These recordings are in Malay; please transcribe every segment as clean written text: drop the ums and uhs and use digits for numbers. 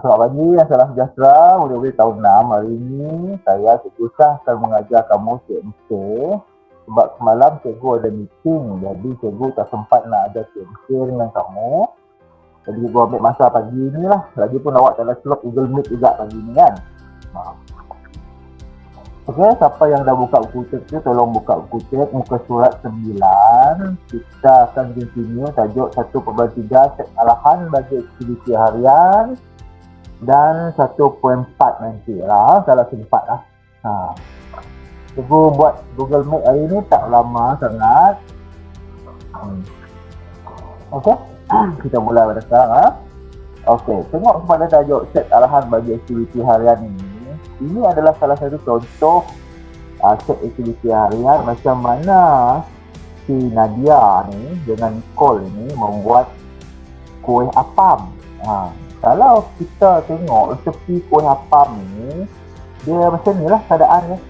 Selamat pagi dan salam sejahtera. Mudah-mudahan tahun 6 hari ini saya Cikgu Syah akan mengajar kamu CMC. Sebab semalam cikgu ada meeting, jadi cikgu tak sempat nak ajar CMC dengan kamu. Jadi cikgu ambil masa pagi ni lah. Lagipun awak tak ada slot Google Meet juga pagi ni kan. Okey, siapa yang dah buka buku cek tu, tolong buka buku cek muka surat 9. Kita akan continue tajuk 1/3 set arahan bagi aktiviti harian dan 1.4 nanti lah kalau sempat lah. Cikgu buat Google Meet hari ni tak lama sangat. Okey, kita mula pada sekarang. Okey, tengok kepada tajuk set arahan bagi aktiviti harian ini. Ini adalah salah satu contoh set aktiviti harian macam mana si Nadia ni dengan Nicole ni membuat kuih apam. Kalau kita tengok resepi kuih apam ni, dia macam ni lah keadaannya.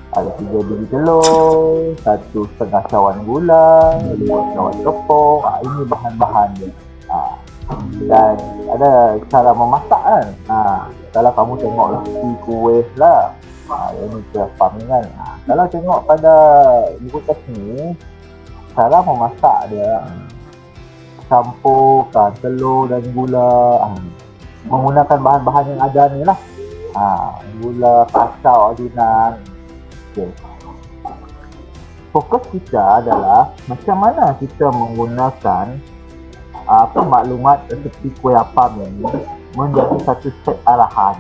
Ada 3 biji telur, 1,5 cawan gula, 2 cawan tepung. Ini bahan-bahan dia. Dan ada cara memasak kan. Kalau kamu tengok resipi kuih lah, ini kuih apam ni kan. Kalau tengok pada buku teks ni, cara memasak dia campurkan telur dan gula, menggunakan bahan-bahan yang ada ni lah. Gula, kacau, adunan. Okay. Fokus kita adalah macam mana kita menggunakan maklumat seperti kuih apam ini menjadi satu set arahan.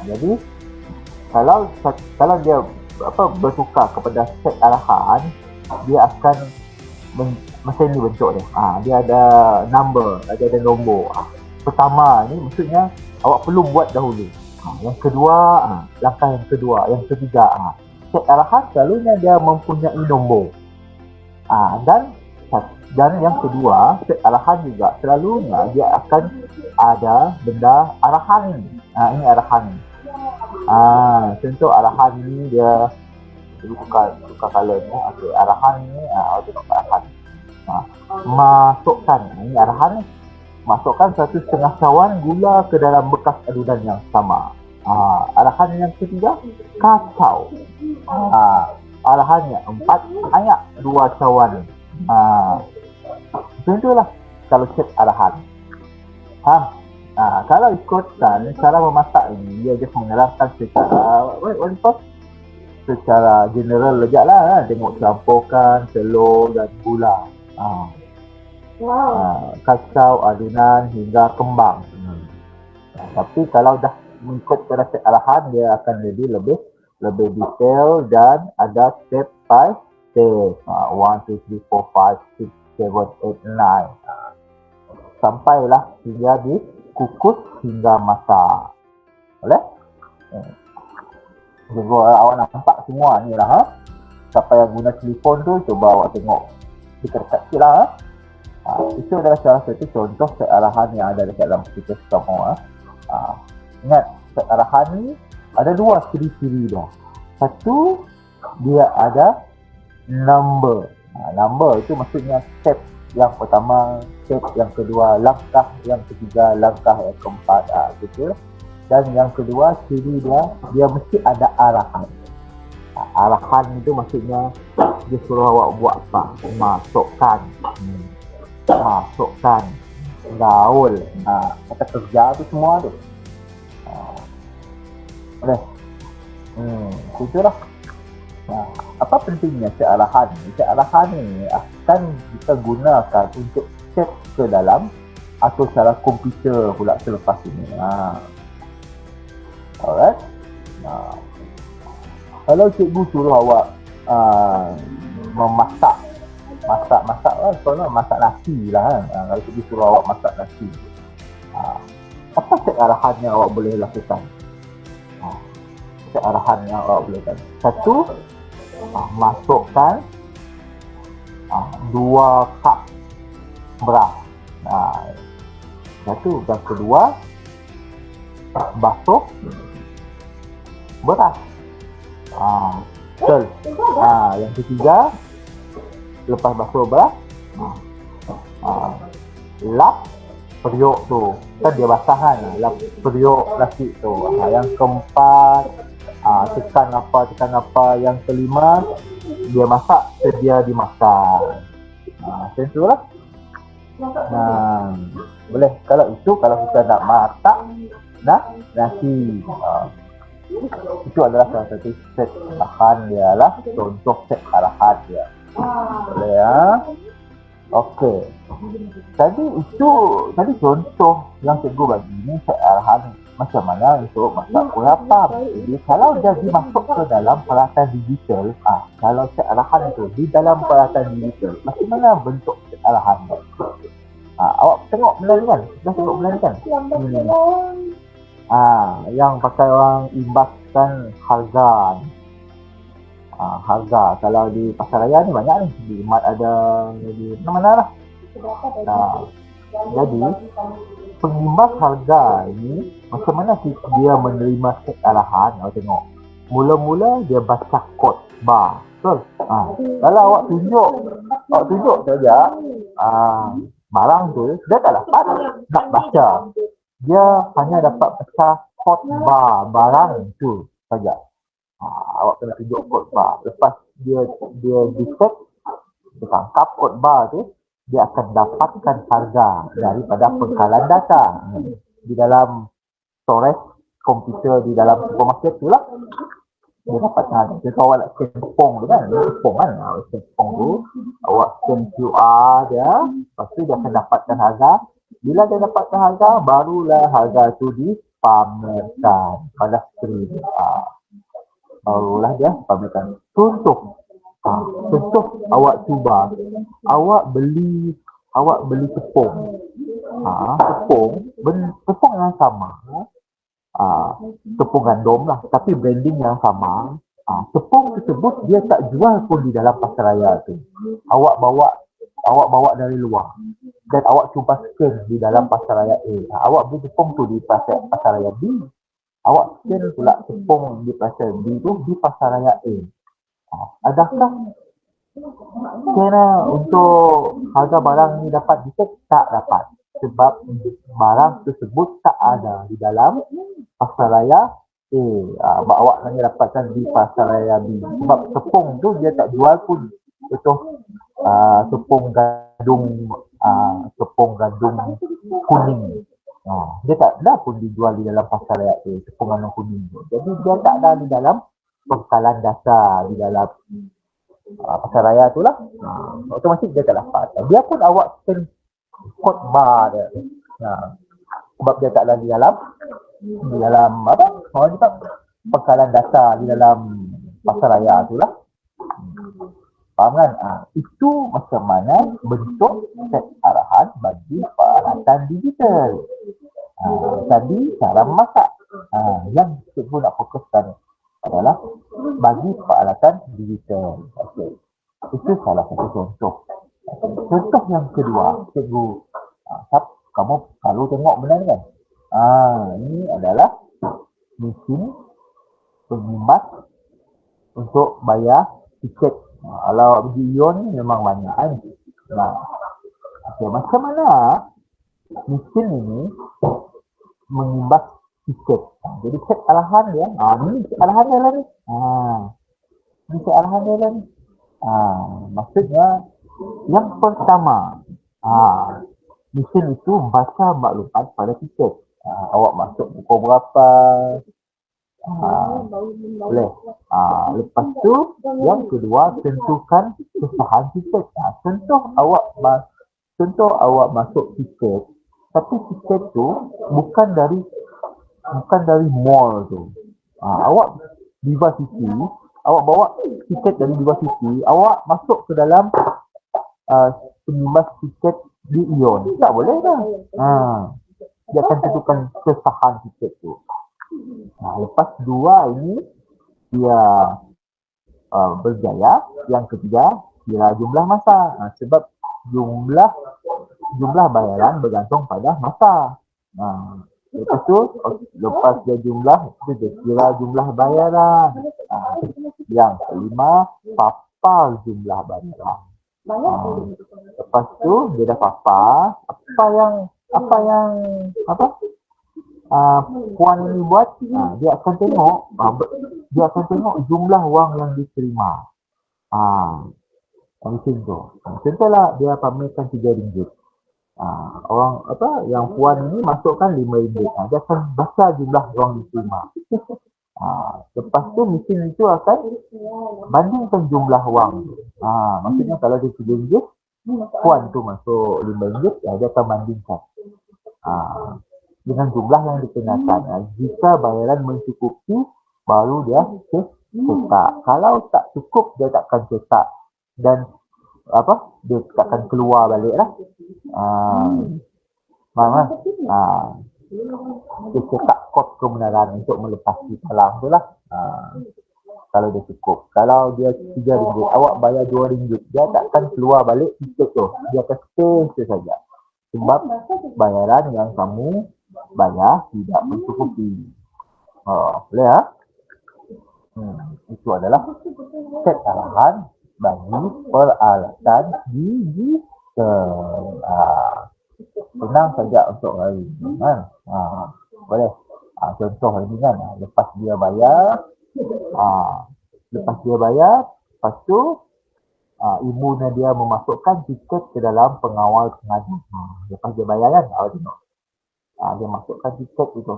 Jadi kalau dia bertukar kepada set arahan, dia akan macam ni bentuk dia. Dia ada number, ada nombor. Pertama ni maksudnya awak perlu buat dahulu. Yang kedua, langkah yang kedua, yang ketiga. Set arahan selalunya dia mempunyai nombor. Dan yang kedua, set arahan juga selalunya dia akan ada benda arahan ni. Ini arahan ni. Contoh arahan ni dia tukar color ni. Okey, arahan ni tengok arahan. Masukkan, ini arahan ni. Masukkan 1,5 cawan gula ke dalam bekas adunan yang sama. Arahan yang ketiga, kacau. Arahannya 4 ayak 2 cawan. Contohlah kalau set arahan. Kalau ikutkan cara memasak ini, dia just menerangkan secara general lejak lah kan. Tengok campurkan telur dan gula, kacau adunan hingga kembang. Tapi kalau dah mengikut pada set arahan, dia akan jadi lebih detail dan ada step by step. 1, 2, 3, 4, 5, 6, 7, 8, 9. Sampailah hingga dikukus hingga masak. Boleh? Juga awak nampak semua ni lah. Siapa yang guna telefon tu, cuba awak tengok dekat sikit lah. Itu adalah salah satu contoh set arahan yang ada dekat dalam situs kamu. Ingat, set arahan ni ada 2 ciri-ciri dia. Satu, dia ada number. Number itu maksudnya step yang pertama, step yang kedua, langkah yang ketiga, langkah yang keempat, gitu. Dan yang kedua, ciri dia mesti ada arahan. Arahan itu maksudnya dia suruh awak buat apa? Masukkan, gaul, kata kerja tu semua tu. Boleh? Itulah. Apa pentingnya set arahan ni? Set arahan ni akan kita gunakan untuk cek ke dalam atau cara komputer pula selepas ini. Alright. Kalau cikgu suruh awak masak lah, soalnya masak nasi lah kan. Kalau cikgu suruh awak masak nasi, apa set arahan yang awak boleh lakukan? Set arahan yang awak boleh lakukan. Satu, masukkan 2 cup beras. Satu. Dan kedua, basuh beras. Betul. Yang ketiga, lepas basuh beras, lap periuk tu. Kan dia basah kan. Periuk nasi tu. Yang keempat, tekan apa. Yang kelima, dia masak, sedia dimakan. Macam tu lah. Boleh. Kalau kita nak masak nasi, itu adalah salah satu set arahan dia lah. Contoh set arahan dia. Boleh ya. Okey. Tadi contoh yang cikgu bagi ni set arahan macam mana untuk masak kuih apam. Jadi kalau dia dimasuk ke dalam peralatan digital, kalau set arahan itu di dalam peralatan digital, macam mana bentuk set arahan tu? Awak tengok benda ni kan? Dah tengok benda ni kan? Yang pakai orang imbaskan harga ni. Harga kalau di pasar raya ni banyak ni, di Mat ada, di mana-mana lah. Jadi pengimbas harga ini macam mana dia menerima set arahan? Awak tengok, mula-mula dia baca kod bar, betul? Kalau awak tunjuk saja barang tu, dia tak dapat nak baca, dia hanya dapat baca kod bar barang tu saja. Awak kena tunjuk kod bar. Lepas dia detect, dia tangkap kod bar tu, dia akan dapatkan harga daripada pengkalan data di dalam storage komputer di dalam supermarket tu lah. Dia dapatkan. Jadi awak nak scan tepung tu kan, scan tepung tu, awak scan QR dia, lepas tu dia akan dapatkan harga. Bila dia dapatkan harga, barulah harga tu dipamerkan pada skrin. Barulah dia pamerkan. Contoh awak cuba, awak beli tepung. Tepung yang sama. Tepung gandum lah, tapi branding yang sama. Tepung tersebut dia tak jual pun di dalam pasaraya tu. Awak bawa dari luar dan awak cuba scan di dalam pasaraya A. Awak beli tepung tu di pasaraya B. Awak scan pula tepung di pasar B tu di pasaraya A. Adakah kira untuk harga barang ni dapat detect? Tak dapat. Sebab barang tersebut tak ada di dalam pasaraya A. Awak hanya dapatkan di pasaraya B. Sebab tepung tu dia tak jual pun. Contoh tepung gandum kuning. Dia tak ada pun dijual di dalam pasaraya A, tepung gandum kuning tu. Jadi dia tak ada di dalam pengkalan data di dalam pasaraya tu lah. Otomatik dia tak dapat. Dia pun awak scan kod bar dia. Sebab dia tak ada di dalam apa? Orang cakap pengkalan data di dalam pasaraya tu lah. Faham kan? Itu macam mana bentuk set arahan bagi peralatan digital. Tadi cara memasak. Yang cikgu nak fokuskan adalah bagi peralatan digital. Okey. Itu salah satu contoh. Contoh yang kedua, cikgu, kamu selalu tengok benda ni kan? Ini adalah mesin pengimbas untuk bayar tiket. Kalau pergi Ion ni memang banyak kan? Okay, macam mana mesin ini mengimbas tiket? Jadi set arahan dia. Ni set arahan dia lah ni. Ni set arahan dia lah ni. Maksudnya yang pertama, mesin itu baca maklumat pada tiket. Awak masuk pukul berapa? Boleh. Lepas tu yang kedua, tentukan kesahan tiket. Contoh awak masuk tiket, tapi tiket tu bukan dari mall tu. Awak Viva City, awak bawa tiket dari Viva City, awak masuk ke dalam pengimbas tiket di Ion. Tak boleh dah. Dia akan tentukan kesahan tiket tu. Lepas dua ini dia berjaya. Yang ketiga ialah jumlah masa. Sebab jumlah bayaran bergantung pada masa. Lepas tu, lepas dia jumlah, dia kira jumlah bayaran. Yang kelima, papar jumlah bayaran. Lepas tu dia dah papar apa yang apa yang apa puan ini buat, dia akan tengok jumlah wang yang diterima. Macam tu. Contohlah dia pamerkan RM3. Orang yang puan ini masukkan RM5. Dia akan baca jumlah wang diterima. Lepas tu mesin itu akan bandingkan jumlah wang. Maksudnya kalau dia RM3, puan tu masuk RM5, dia akan bandingkan dengan jumlah yang dikenakan. Jika bayaran mencukupi, baru dia cetak. Kalau tak cukup, dia takkan cetak. Dan dia takkan keluar balik lah. Dia cetak kod kebenaran untuk melepasi talang tu lah. Kalau dia cukup. Kalau dia RM3, awak bayar RM2, dia takkan keluar balik tiket tu. Dia akan stay saja. Sebab bayaran yang kamu bayar tidak mencukupi. Boleh ya? Itu adalah set arahan bagi peralatan digital. Senang saja untuk hari ini kan. Boleh. Contoh ini kan, lepas dia bayar, lepas tu ibunya dia memasukkan tiket ke dalam pengawal pengajian. Lepas dia bayar kan, tengok. Dia masukkan tiket itu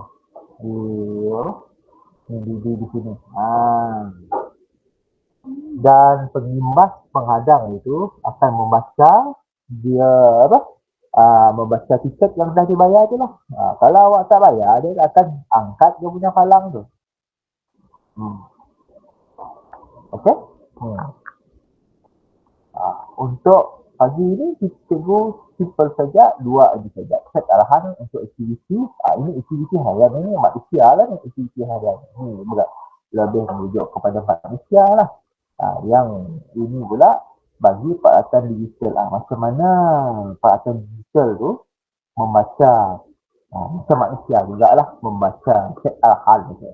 di sini. Dan pengimbas penghadang itu akan membaca membaca tiket yang dah dibayar tu lah. Kalau awak tak bayar, dia akan angkat dia punya falang tu. Okey? Untuk pagi ini cikgu simple saja, 2 aja saja. Set arahan untuk aktiviti. Ini aktiviti harian ini manusia lah ni, aktiviti harian. Ini berat lebih merujuk kepada manusia lah. Yang ini pula bagi peralatan digital. Macam mana peralatan digital tu membaca macam manusia jugalah membaca set arahan tu.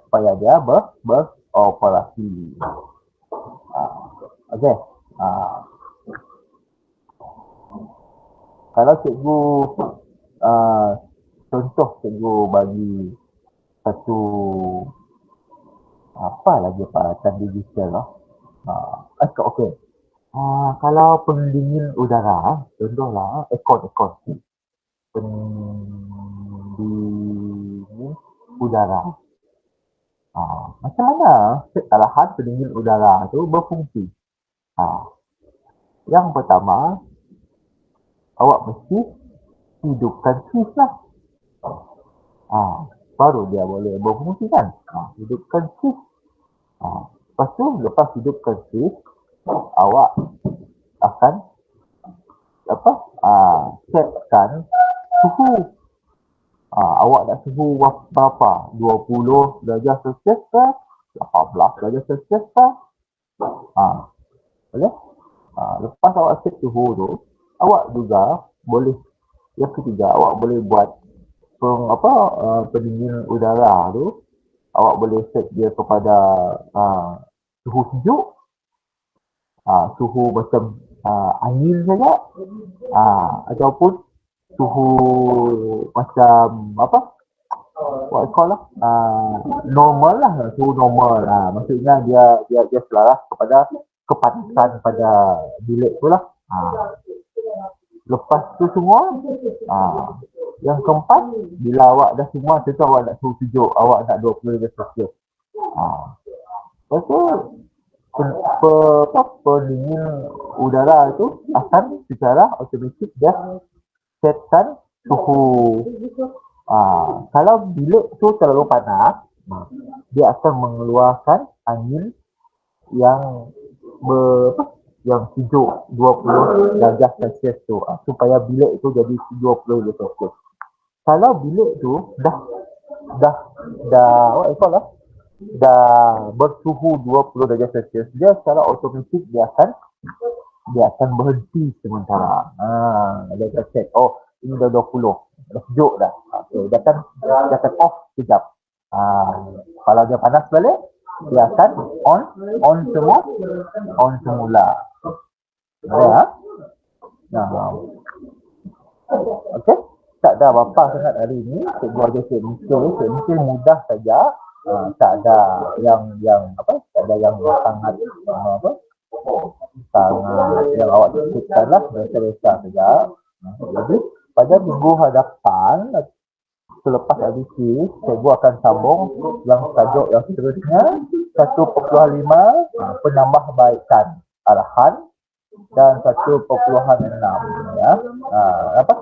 Supaya dia beroperasi. Okey. Kalau cikgu contoh cikgu bagi satu apa lagi peralatan digital lah. Okey. Kalau pendingin udara, contohlah aircon. Pendingin udara. Macam mana arahan pendingin udara tu berfungsi? Yang pertama, awak mesti hidupkan switch lah. Baru dia boleh berfungsi kan. Hidupkan switch. Lepas hidupkan switch, awak akan setkan suhu. Awak nak suhu berapa? 20 darjah Celsius ke? 18 darjah Celsius ke? Boleh? Lepas awak set suhu tu, awak juga boleh, yang ketiga, awak boleh buat pendingin udara tu, awak boleh set dia kepada suhu sejuk, suhu macam angin saja, ataupun suhu macam normal lah, suhu normal. Maksudnya dia selaras kepada kepanasan pada bilik tu lah. Lepas tu semua, yang keempat, bila awak dah semua, contoh awak nak suhu sejuk, awak nak 20 darjah Celsius. Lepas tu pendingin udara tu akan secara automatik dia setkan suhu. Kalau bilik tu terlalu panas, dia akan mengeluarkan angin yang yang sejuk 20 darjah Celsius tu, supaya bilik tu jadi 20 darjah Celsius. Kalau bilik tu dah bersuhu 20 darjah Celsius, dia secara automatik dia akan berhenti sementara. Dia akan check, ini dah 20, dah sejuk dah. Dia akan off sekejap. Kalau dia panas balik, dia akan on semula. Okey, tak ada apa-apa sangat hari ini. Cikgu ajar cikgu mudah saja. Tak ada yang apa? Tak ada yang sangat apa? Sangat yang awak fikirkan lah, biasa-biasa saja. Jadi pada minggu hadapan selepas habis quiz, cikgu akan sambung yang tajuk yang seterusnya 1.5 penambahbaikan arahan dan 1.6 ya. Apa?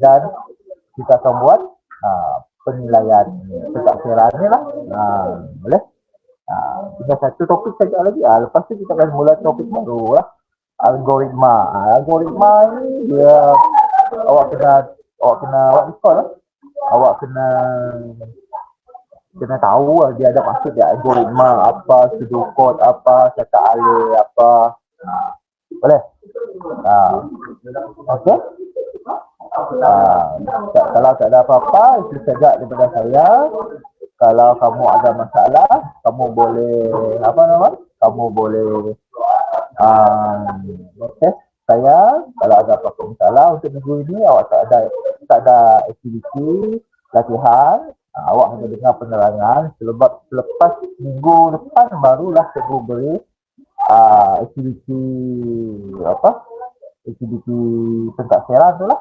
Dan kita akan buat penilaian pentadbiran ni lah. Boleh? Tinggal satu topik saja lagi. Lepas tu kita akan mula topik baru lah. Algoritma. Algoritma ni dia awak kena awak recall lah. Awak kena tahu lah dia ada maksud dia algoritma apa, pseudocode apa, cakap alih apa. Boleh? Okey? Kalau tak ada apa-apa, itu saja daripada saya. Kalau kamu ada masalah, kamu boleh apa nama? Kamu boleh test saya. Kalau ada apa-apa masalah untuk minggu ini, awak tak ada aktiviti latihan, awak hanya dengar penerangan. Selepas minggu depan barulah cikgu beri aktiviti apa? Aktiviti pentadbiran tu lah.